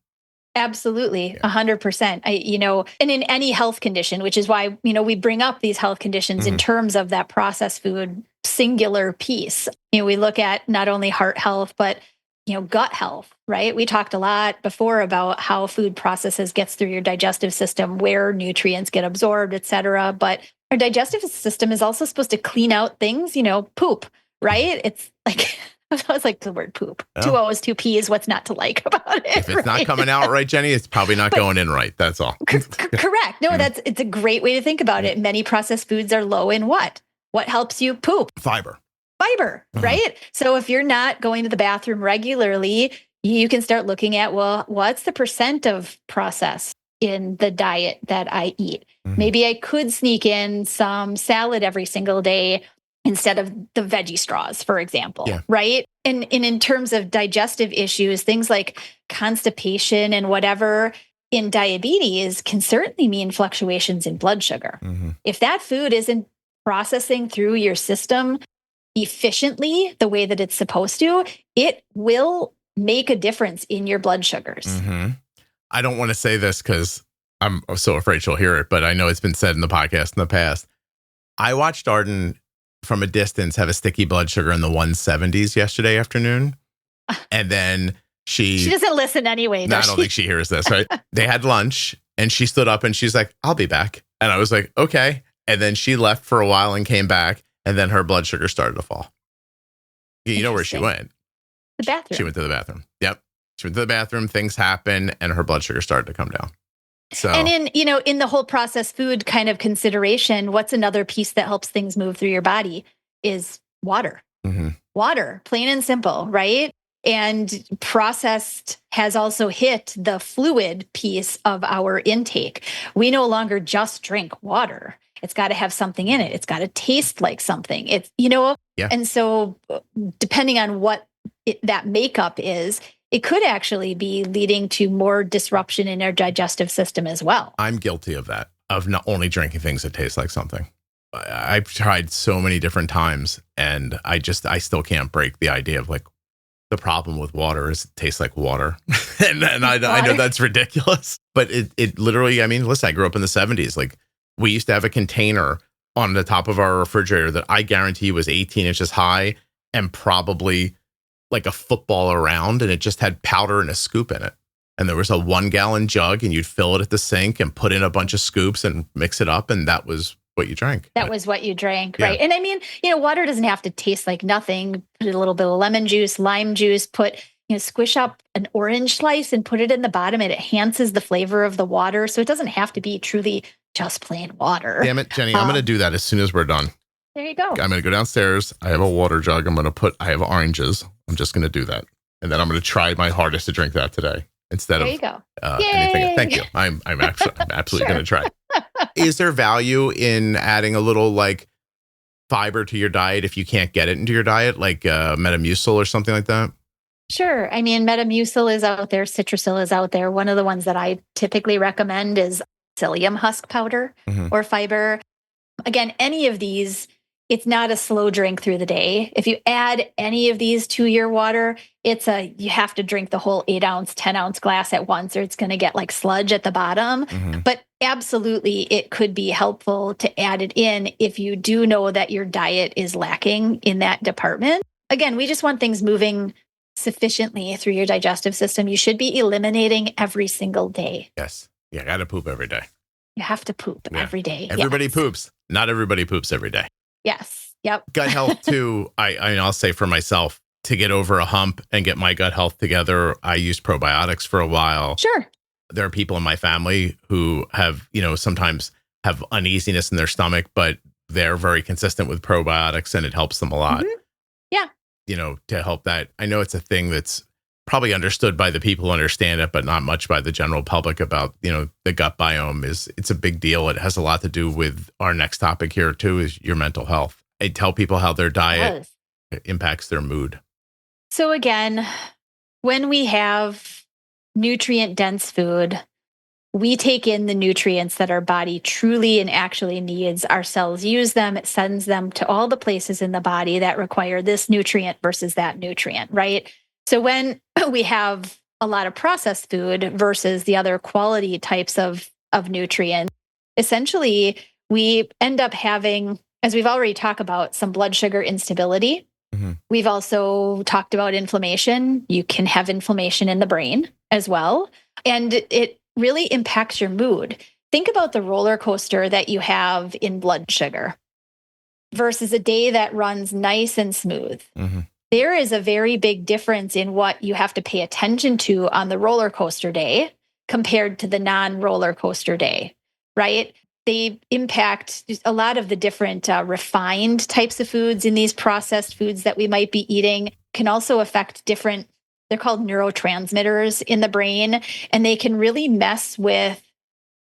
Absolutely. 100%. And in any health condition, which is why, we bring up these health conditions in terms of that processed food singular piece. We look at not only heart health, but, gut health, right? We talked a lot before about how food processes gets through your digestive system, where nutrients get absorbed, et cetera. But our digestive system is also supposed to clean out things, poop, right? It's I was like the word poop. Oh. 2 O's, 2 P's. What's not to like about it? If it's not coming out right, Jenny, it's probably not going in right. That's all. Correct. No, it's a great way to think about it. Many processed foods are low in what? What helps you poop? Fiber, right? So if you're not going to the bathroom regularly, you can start looking at, well, what's the percent of processed in the diet that I eat? Maybe I could sneak in some salad every single day instead of the veggie straws, for example, right? And in terms of digestive issues, things like constipation and whatever in diabetes can certainly mean fluctuations in blood sugar. If that food isn't processing through your system efficiently the way that it's supposed to, it will make a difference in your blood sugars. I don't want to say this because I'm so afraid she'll hear it, but I know it's been said in the podcast in the past. I watched Arden from a distance have a sticky blood sugar in the 170s yesterday afternoon. And then she doesn't listen anyway. No, I don't think she hears this, right? They had lunch and she stood up and she's like, I'll be back. And I was like, okay. And then she left for a while and came back. And then her blood sugar started to fall. You know where she went? The bathroom. She went to the bathroom. Yep. She went to the bathroom. Things happen and her blood sugar started to come down. So, and in the whole processed food kind of consideration, what's another piece that helps things move through your body is water. Water, plain and simple, right? And processed has also hit the fluid piece of our intake. We no longer just drink water. It's got to have something in it. It's got to taste like something. It's, and so depending on what that makeup is, it could actually be leading to more disruption in our digestive system as well. I'm guilty of that, of not only drinking things that taste like something. I've tried so many different times and I still can't break the idea of the problem with water is it tastes like water. and I know that's ridiculous, but it literally, listen, I grew up in the 70s. We used to have a container on the top of our refrigerator that I guarantee was 18 inches high and probably like a football around, and it just had powder and a scoop in it. And there was a 1 gallon jug, and you'd fill it at the sink and put in a bunch of scoops and mix it up. And that was what you drank. That was what you drank, right? And I mean, water doesn't have to taste like nothing. Put a little bit of lemon juice, lime juice, squish up an orange slice and put it in the bottom. It enhances the flavor of the water. So it doesn't have to be truly just plain water. Damn it, Jenny. I'm going to do that as soon as we're done. There you go. I'm going to go downstairs. I have a water jug. I have oranges. I'm just going to do that. And then I'm going to try my hardest to drink that today instead there you go. Anything. Thank you. I'm absolutely going to try. Is there value in adding a little like fiber to your diet if you can't get it into your diet, like Metamucil or something like that? Sure. I mean, Metamucil is out there. Citrusol is out there. One of the ones that I typically recommend is psyllium husk powder or fiber. Again, any of these, it's not a slow drink through the day. If you add any of these to your water, you have to drink the whole 8-ounce, 10-ounce glass at once, or it's going to get like sludge at the bottom. But absolutely, it could be helpful to add it in if you do know that your diet is lacking in that department. Again, we just want things moving sufficiently through your digestive system. You should be eliminating every single day. Yes. Yeah, I got to poop every day. You have to poop every day. Everybody poops. Not everybody poops every day. Yes. Yep. Gut health too. I'll say for myself, to get over a hump and get my gut health together, I used probiotics for a while. Sure. There are people in my family who have, sometimes have uneasiness in their stomach, but they're very consistent with probiotics and it helps them a lot. Yeah. To help that. I know it's a thing that's probably understood by the people who understand it, but not much by the general public about, the gut biome it's a big deal. It has a lot to do with our next topic here too, is your mental health. I tell people how their diet impacts their mood. So again, when we have nutrient dense food, we take in the nutrients that our body truly and actually needs. Our cells use them. It sends them to all the places in the body that require this nutrient versus that nutrient, right? So when we have a lot of processed food versus the other quality types of nutrients, essentially we end up having, as we've already talked about, some blood sugar instability. We've also talked about inflammation. You can have inflammation in the brain as well. And it really impacts your mood. Think about the roller coaster that you have in blood sugar versus a day that runs nice and smooth. There is a very big difference in what you have to pay attention to on the roller coaster day compared to the non-roller coaster day, right? They impact a lot of the different refined types of foods in these processed foods that we might be eating can also affect different, they're called neurotransmitters in the brain, and they can really mess with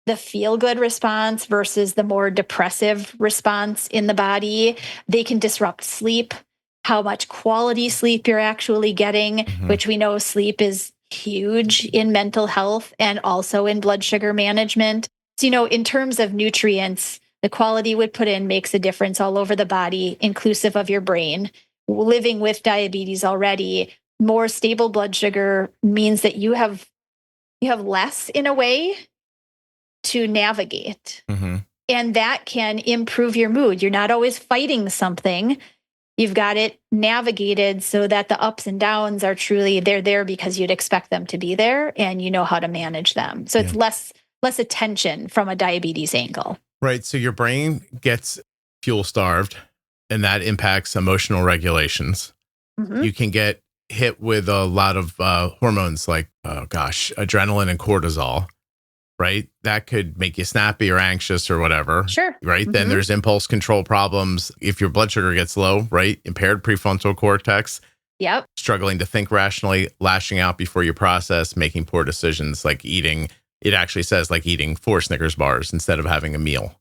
the feel-good response versus the more depressive response in the body. They can disrupt sleep, how much quality sleep you're actually getting, which we know sleep is huge in mental health and also in blood sugar management. So, in terms of nutrients, the quality we put in makes a difference all over the body, inclusive of your brain. Living with diabetes already, more stable blood sugar means that you have less in a way to navigate. And that can improve your mood. You're not always fighting something. You've got it navigated so that the ups and downs are truly, they're there because you'd expect them to be there and you know how to manage them. So it's less attention from a diabetes angle. Right. So your brain gets fuel starved and that impacts emotional regulations. You can get hit with a lot of hormones like, adrenaline and cortisol, right? That could make you snappy or anxious or whatever. Sure. Right. Then there's impulse control problems. If your blood sugar gets low, right? Impaired prefrontal cortex. Yep. Struggling to think rationally, lashing out before you process, making poor decisions like eating. It actually says like eating 4 Snickers bars instead of having a meal.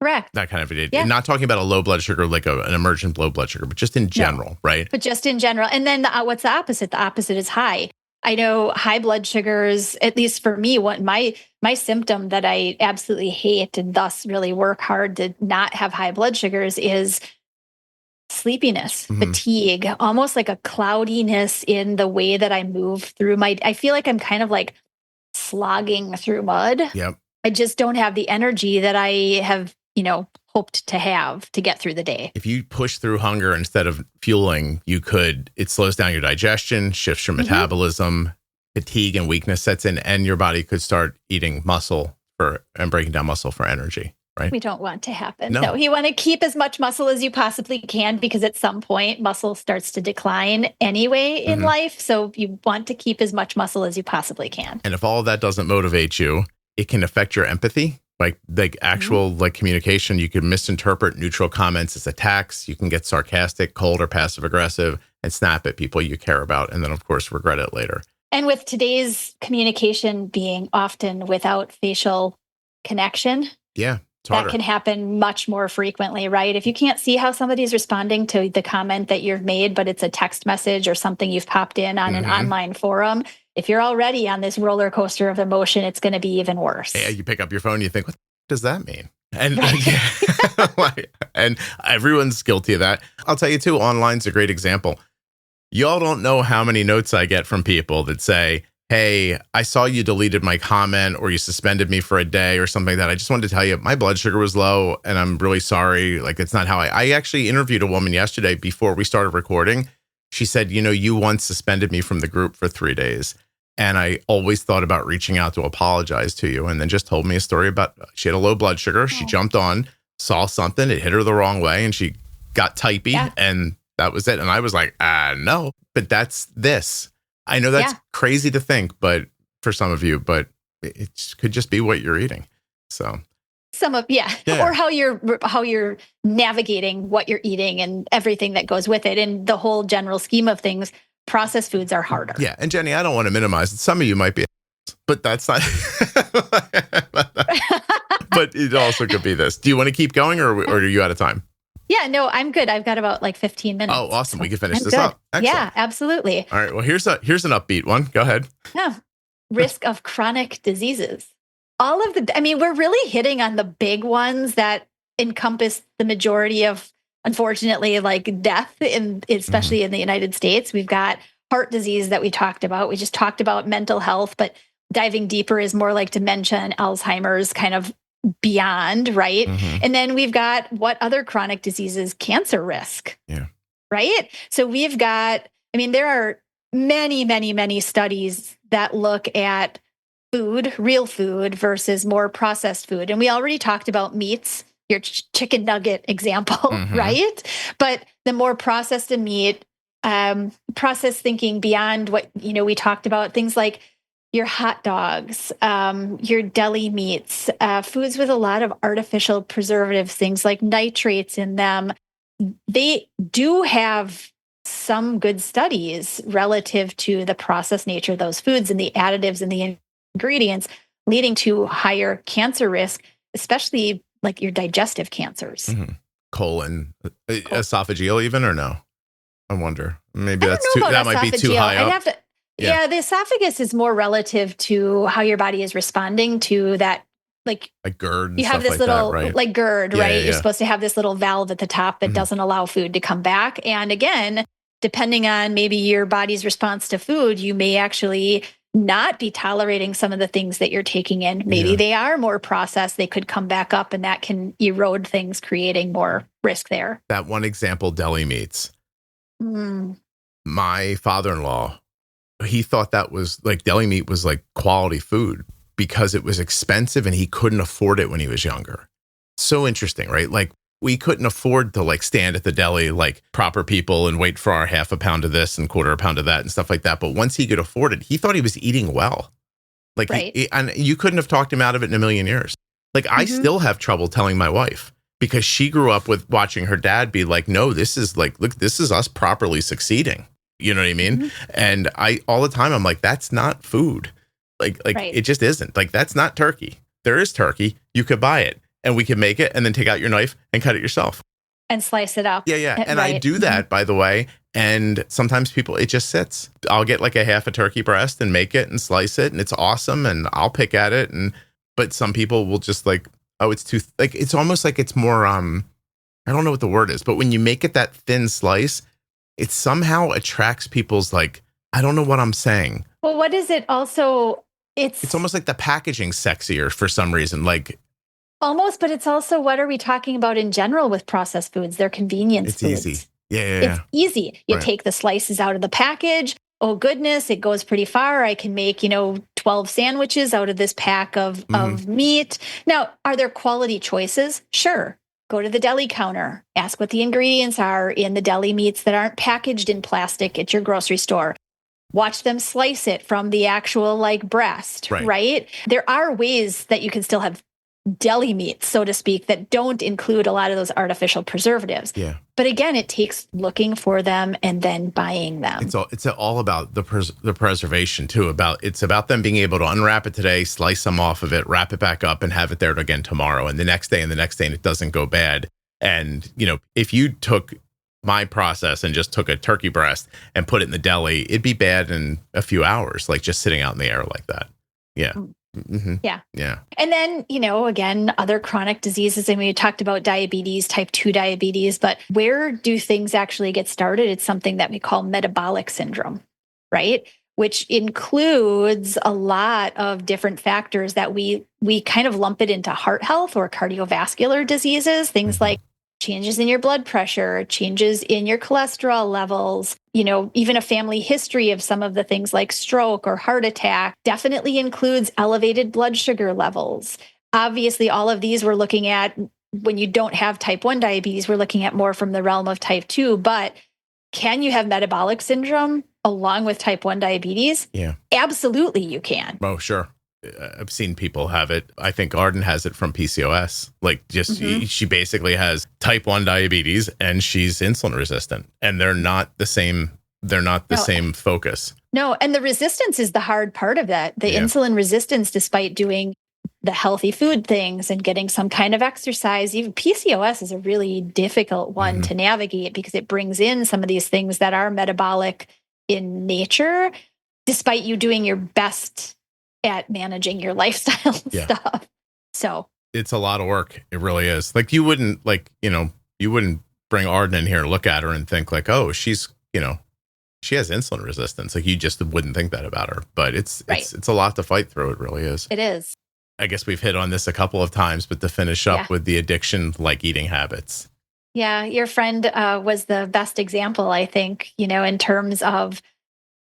Correct. That kind of it. Yeah. Not talking about a low blood sugar, like an emergent low blood sugar, but just in general, right? But just in general. And then what's the opposite? The opposite is high. I know high blood sugars, at least for me, what my symptom that I absolutely hate and thus really work hard to not have high blood sugars is sleepiness, fatigue, almost like a cloudiness in the way that I move through I feel like I'm kind of like slogging through mud. Yep. I just don't have the energy that I have, hoped to have to get through the day. If you push through hunger instead of fueling, it slows down your digestion, shifts your metabolism, fatigue and weakness sets in, and your body could start eating muscle and breaking down muscle for energy, right? We don't want to happen. No, you want to keep as much muscle as you possibly can, because at some point muscle starts to decline anyway in life. So you want to keep as much muscle as you possibly can. And if all of that doesn't motivate you, it can affect your empathy. Like actual communication. You can misinterpret neutral comments as attacks. You can get sarcastic, cold, or passive aggressive and snap at people you care about. And then, of course, regret it later. And with today's communication being often without facial connection, that can happen much more frequently, right? If you can't see how somebody's responding to the comment that you've made, but it's a text message or something you've popped in on an online forum, if you're already on this roller coaster of emotion, it's going to be even worse. Yeah, you pick up your phone, you think, what does that mean? And and everyone's guilty of that. I'll tell you too, online's a great example. Y'all don't know how many notes I get from people that say, hey, I saw you deleted my comment or you suspended me for a day or something like that. I just wanted to tell you my blood sugar was low and I'm really sorry. Like, it's not how I actually interviewed a woman yesterday before we started recording. She said, you once suspended me from the group for 3 days. And I always thought about reaching out to apologize to you. And then just told me a story about she had a low blood sugar. She jumped on, saw something, it hit her the wrong way, and she got typey. And that was it. And I was like, no, but that's this. I know that's crazy to think, but for some of you, but it could just be what you're eating. So or how you're navigating what you're eating and everything that goes with it. In the whole general scheme of things, processed foods are harder. Yeah. And Jenny, I don't want to minimize it. Some of you might be, but that's not, but it also could be this. Do you want to keep going or are you out of time? Yeah, no, I'm good. I've got about 15 minutes. Oh, awesome. We can finish this good. up. Excellent. Yeah, absolutely. All right. Well, here's an upbeat one. Go ahead. Yeah. Risk of chronic diseases. We're really hitting on the big ones that encompass the majority of, unfortunately, death, especially in the United States. We've got heart disease that we talked about. We just talked about mental health, but diving deeper is more like dementia and Alzheimer's, kind of beyond, right? And then we've got what other chronic diseases? Cancer risk. Yeah. Right? So we've got, there are many, many, many studies that look at food, real food versus more processed food. And we already talked about meats, your chicken nugget example, right? But the more processed the meat, processed thinking beyond what, we talked about, things like your hot dogs, your deli meats, foods with a lot of artificial preservatives, things like nitrates in them. They do have some good studies relative to the processed nature of those foods and the additives and the ingredients leading to higher cancer risk, especially like your digestive cancers. Colon, esophageal even, or no? I wonder. Maybe that might be too high up. Yeah, the esophagus is more relative to how your body is responding to that. Like GERD. And you have this little, that, right? GERD, right? Yeah. You're supposed to have this little valve at the top that doesn't allow food to come back. And again, depending on maybe your body's response to food, you may actually not be tolerating some of the things that you're taking in. Maybe they are more processed. They could come back up and that can erode things, creating more risk there. That one example, deli meats. My father-in-law, he thought that was deli meat was quality food because it was expensive and he couldn't afford it when he was younger. So interesting, right? We couldn't afford to stand at the deli like proper people and wait for our half a pound of this and quarter a pound of that and stuff like that. But once he could afford it, he thought he was eating well. Right. And you couldn't have talked him out of it in a million years. I still have trouble telling my wife because she grew up with watching her dad be like, no, this is look, this is us properly succeeding. You know what I mean? And all the time, I'm like, that's not food. Right. It just isn't. That's not turkey. There is turkey. You could buy it and we could make it and then take out your knife and cut it yourself. And slice it up. Yeah. And I do that, by the way. And sometimes it just sits. I'll get a half a turkey breast and make it and slice it. And it's awesome. And I'll pick at it. But some people will just oh, it's too, it's almost like it's more, I don't know what the word is, but when you make it that thin slice, it somehow attracts people's I don't know what I'm saying. Well, what is it also It's almost like the packaging sexier for some reason. Like almost, but it's also, what are we talking about in general with processed foods? They're convenience foods. It's easy. Yeah. It's easy. You take the slices out of the package. Oh, goodness, it goes pretty far. I can make, 12 sandwiches out of this pack of meat. Now, are there quality choices? Sure. Go to the deli counter. Ask what the ingredients are in the deli meats that aren't packaged in plastic at your grocery store. Watch them slice it from the actual breast, right? There are ways that you can still have deli meats, so to speak, that don't include a lot of those artificial preservatives. Yeah. But again, it takes looking for them and then buying them. It's all about the preservation too. It's about them being able to unwrap it today, slice some off of it, wrap it back up, and have it there again tomorrow, and the next day, and it doesn't go bad. And if you took my process and just took a turkey breast and put it in the deli, it'd be bad in a few hours, like just sitting out in the air like that. Yeah. Mm-hmm. Yeah. And then, again, other chronic diseases. I mean, we talked about diabetes, type 2 diabetes, but where do things actually get started? It's something that we call metabolic syndrome, right? Which includes a lot of different factors that we kind of lump it into heart health or cardiovascular diseases, things like changes in your blood pressure, changes in your cholesterol levels, even a family history of some of the things like stroke or heart attack definitely includes elevated blood sugar levels. Obviously, all of these we're looking at when you don't have type 1 diabetes, we're looking at more from the realm of type 2, but can you have metabolic syndrome along with type 1 diabetes? Yeah. Absolutely, you can. Oh, sure. I've seen people have it. I think Arden has it from PCOS. She basically has type 1 diabetes and she's insulin resistant, and they're not the same. They're not the same focus. No. And the resistance is the hard part of that. The insulin resistance, despite doing the healthy food things and getting some kind of exercise, even PCOS is a really difficult one to navigate because it brings in some of these things that are metabolic in nature, despite you doing your best at managing your lifestyle stuff. So it's a lot of work. It really is. You wouldn't bring Arden in here, look at her and think oh, she's, she has insulin resistance. You just wouldn't think that about her, but it's a lot to fight through. It really is. It is. I guess we've hit on this a couple of times, but to finish up with the addiction, eating habits. Yeah. Your friend was the best example, I think, in terms of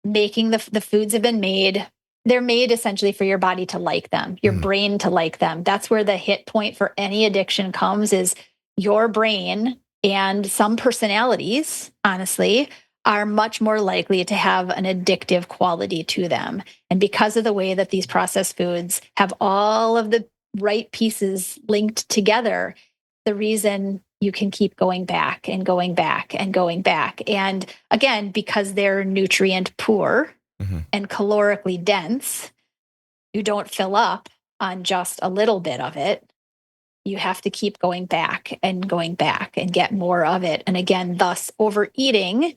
making the foods have been made. They're made essentially for your body to like them, your brain to like them. That's where the hit point for any addiction comes, is your brain and some personalities, honestly, are much more likely to have an addictive quality to them. And because of the way that these processed foods have all of the right pieces linked together, the reason you can keep going back and going back and going back. And again, because they're nutrient poor, and calorically dense, you don't fill up on just a little bit of it. You have to keep going back and get more of it. And again, thus overeating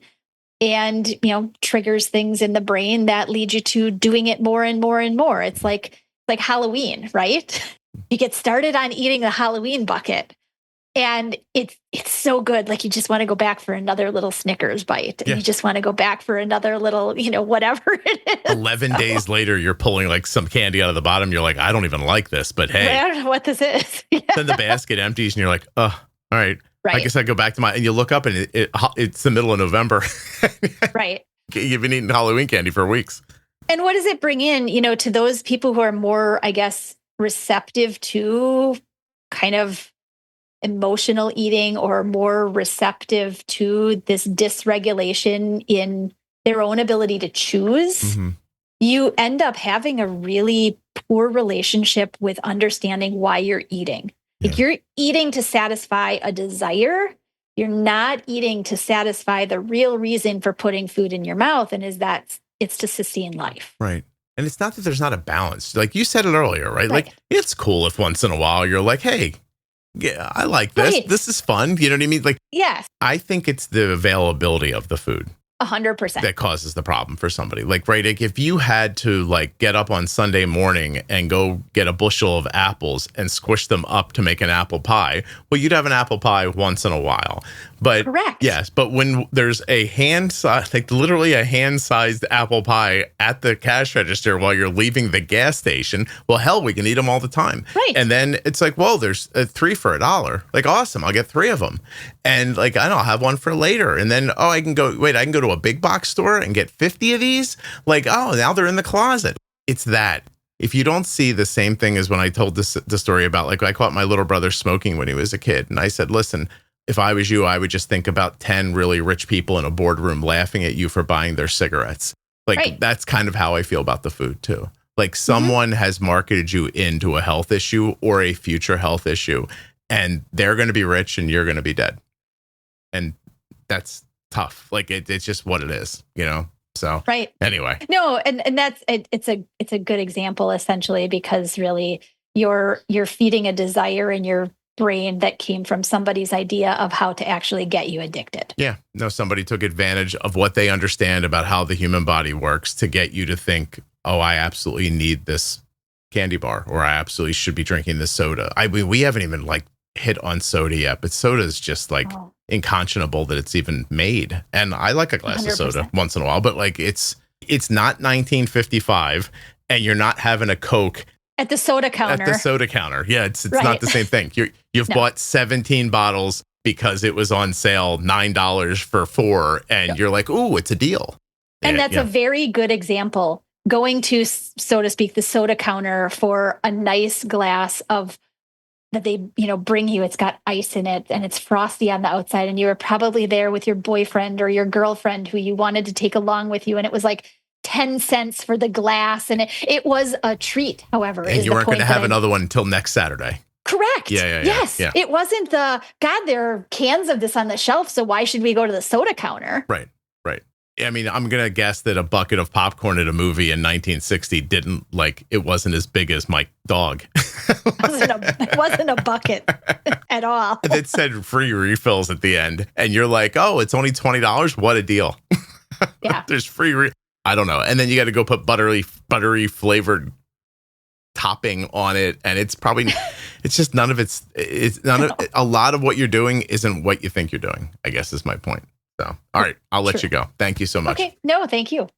and, triggers things in the brain that lead you to doing it more and more and more. It's like Halloween, right? You get started on eating the Halloween bucket. And it's so good. You just want to go back for another little Snickers bite. And you just want to go back for another little, whatever it is. 11 days later, you're pulling some candy out of the bottom. You're I don't even like this, but hey. I don't know what this is. Then the basket empties and you're oh, all right. I guess I go back to and you look up and it's the middle of November. Right. You've been eating Halloween candy for weeks. And what does it bring in, to those people who are more, I guess, receptive to kind of emotional eating or more receptive to this dysregulation in their own ability to choose, you end up having a really poor relationship with understanding why you're eating. You're eating to satisfy a desire. You're not eating to satisfy the real reason for putting food in your mouth. And it's to sustain life. Right. And it's not that there's not a balance. You said it earlier, right? It's cool if once in a while you're hey, yeah, I like this. Right. This is fun. You know what I mean? Yes. I think it's the availability of the food 100% that causes the problem for somebody. If you had to get up on Sunday morning and go get a bushel of apples and squish them up to make an apple pie, well, you'd have an apple pie once in a while. But correct. Yes, but when there's a hand-sized, like literally a hand-sized apple pie at the cash register while you're leaving the gas station, well, hell, we can eat them all the time. Right. And then it's like, whoa, there's 3 for $1. Like, awesome, I'll get 3 of them. And like, I'll have one for later. And then, I can go to a big box store and get 50 of these. Like, now they're in the closet. It's that. If you don't see the same thing as when I told the story about, like, I caught my little brother smoking when he was a kid. And I said, listen, if I was you, I would just think about 10 really rich people in a boardroom laughing at you for buying their cigarettes. Like, right. That's kind of how I feel about the food, too. Like, someone has marketed you into a health issue or a future health issue, and they're going to be rich and you're going to be dead. And that's tough. Like, it's just what it is, you know? So, right. Anyway. No, and that's it's a good example, essentially, because really you're feeding a desire in your brain that came from somebody's idea of how to actually get you addicted. Yeah. No, somebody took advantage of what they understand about how the human body works to get you to think, oh, I absolutely need this candy bar, or I absolutely should be drinking this soda. I mean, we haven't even like hit on soda yet, but soda is just like inconscionable that it's even made. And I like a glass 100%. Of soda once in a while, but like it's not 1955 and you're not having a Coke at the soda counter. At the soda counter. Yeah, it's right. Not the same thing. You've bought 17 bottles because it was on sale, $9 for 4, and you're like, ooh, it's a deal. And that's a very good example. Going to, so to speak, the soda counter for a nice glass of that they, bring you. It's got ice in it and it's frosty on the outside, and you were probably there with your boyfriend or your girlfriend who you wanted to take along with you, and it was like 10 cents for the glass, and it was a treat. However, and you weren't going to have another one until next Saturday. Correct. Yeah. Yes. Yeah. It wasn't there are cans of this on the shelf, so why should we go to the soda counter? Right. I mean, I'm going to guess that a bucket of popcorn at a movie in 1960 it wasn't as big as my dog. It wasn't a bucket at all. It said free refills at the end, and you're like, oh, it's only $20? What a deal. Yeah. There's free I don't know. And then you got to go put buttery flavored topping on it. And it's just a lot of what you're doing isn't what you think you're doing, I guess is my point. So, all right, I'll let you go. Thank you so much. Okay. No, thank you.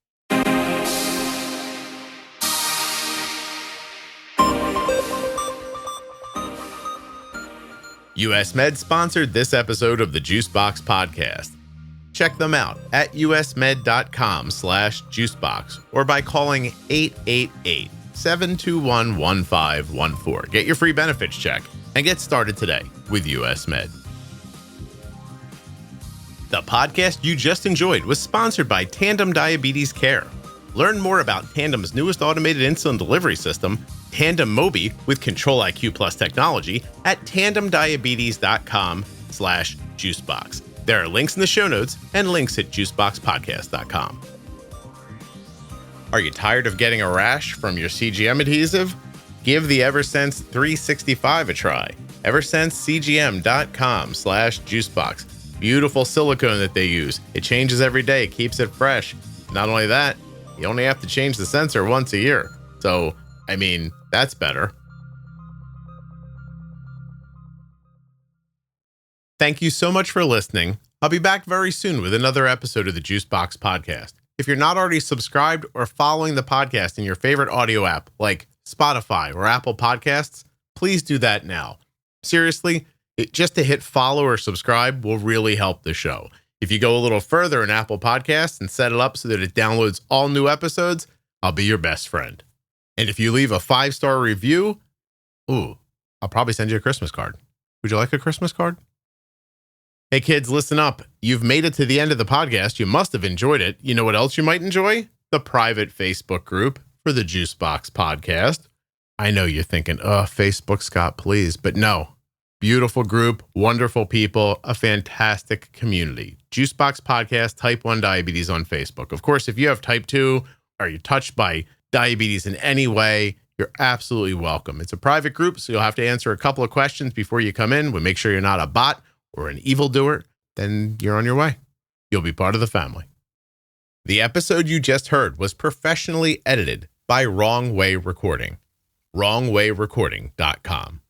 US Med sponsored this episode of the Juicebox Podcast. Check them out at usmed.com/juicebox or by calling 888-721-1514. Get your free benefits check and get started today with US Med. The podcast you just enjoyed was sponsored by Tandem Diabetes Care. Learn more about Tandem's newest automated insulin delivery system, Tandem Mobi with Control-IQ Plus technology at tandemdiabetes.com/juicebox. There are links in the show notes and links at juiceboxpodcast.com. Are you tired of getting a rash from your CGM adhesive? Give the Eversense 365 a try. Eversensecgm.com/juicebox. Beautiful silicone that they use. It changes every day, keeps it fresh. Not only that, you only have to change the sensor once a year. So, I mean, that's better. Thank you so much for listening. I'll be back very soon with another episode of the Juicebox Podcast. If you're not already subscribed or following the podcast in your favorite audio app like Spotify or Apple Podcasts, please do that now. Seriously, just to hit follow or subscribe will really help the show. If you go a little further in Apple Podcasts and set it up so that it downloads all new episodes, I'll be your best friend. And if you leave a 5-star review, I'll probably send you a Christmas card. Would you like a Christmas card? Hey kids, listen up. You've made it to the end of the podcast. You must have enjoyed it. You know what else you might enjoy? The private Facebook group for the Juicebox Podcast. I know you're thinking, Facebook, Scott, please. But no. Beautiful group, wonderful people, a fantastic community. Juicebox Podcast, Type 1 Diabetes on Facebook. Of course, if you have Type 2 or you're touched by diabetes in any way, you're absolutely welcome. It's a private group, so you'll have to answer a couple of questions before you come in. We'll make sure you're not a bot or an evildoer. Then you're on your way. You'll be part of the family. The episode you just heard was professionally edited by Wrong Way Recording. WrongWayRecording.com.